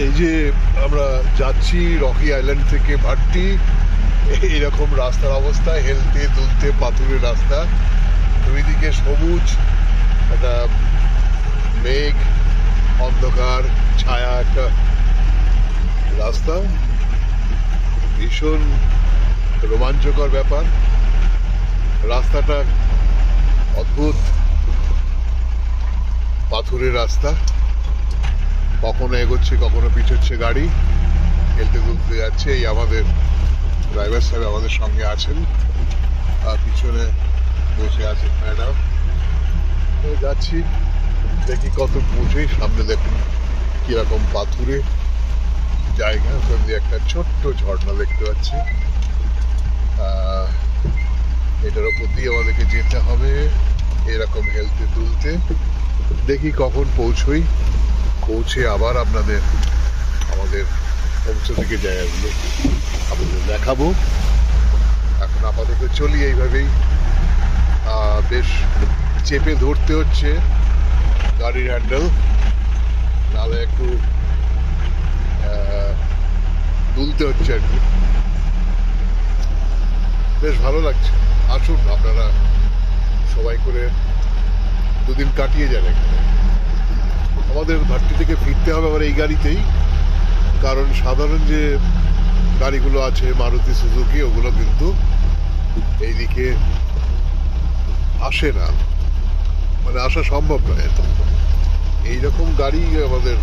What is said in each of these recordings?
এই যে আমরা যাচ্ছি রকি আইল্যান্ড থেকে ভাট্টি, এইরকম রাস্তার অবস্থা, হেলতে দুলতে পাথুরের রাস্তা, দুই দিকে সবুজ, একটা মেঘ, অন্ধকার ছায়া, একটা রাস্তা, ভীষণ রোমাঞ্চকর ব্যাপার। রাস্তাটা অদ্ভুত, পাথুরের রাস্তা, কখনো এগোচ্ছে কখনো পিছোচ্ছে গাড়ি, হেলতে দুলতে যাচ্ছে। এই আমাদের ড্রাইভার সাহেব আমাদের সঙ্গে আছেন, আর পিছনে বসে আছেন ম্যাডাম। যাচ্ছি, দেখি কত পৌঁছেই। সামনে দেখুন কিরকম পাথুরে জায়গা, ওখান দিয়ে একটা ছোট্ট ঝর্ণা দেখতে পাচ্ছি। এটার ওপর দিয়ে আমাদেরকে যেতে হবে এরকম হেলতে দুলতে। দেখি কখন পৌঁছই, পৌঁছে আবার আপনাদের আমাদের হোমস্টে থেকে জায়গাগুলো আপনাদের দেখাবো। এখন আপাতত চলি এইভাবেই। বেশ চেপে ধরতে হচ্ছে গাড়ির হ্যান্ডেল, নাহলে একটু দুলতে হচ্ছে আর কি। বেশ ভালো লাগছে। আসুন আপনারা সবাই করে দুদিন কাটিয়ে যান এখানে। আমাদের ভাট্টি থেকে ফিরতে হবে আবার এই গাড়িতেই, কারণ সাধারণ যে গাড়িগুলো আছে মারুতি সুজুকি, ওগুলো কিন্তু এইদিকে আসে না, মানে আসা সম্ভব নয়। এইরকম গাড়ি আমাদের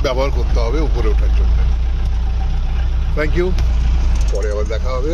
ব্যবহার করতে হবে উপরে ওঠার জন্য। থ্যাংক ইউ, পরে আবার দেখা হবে।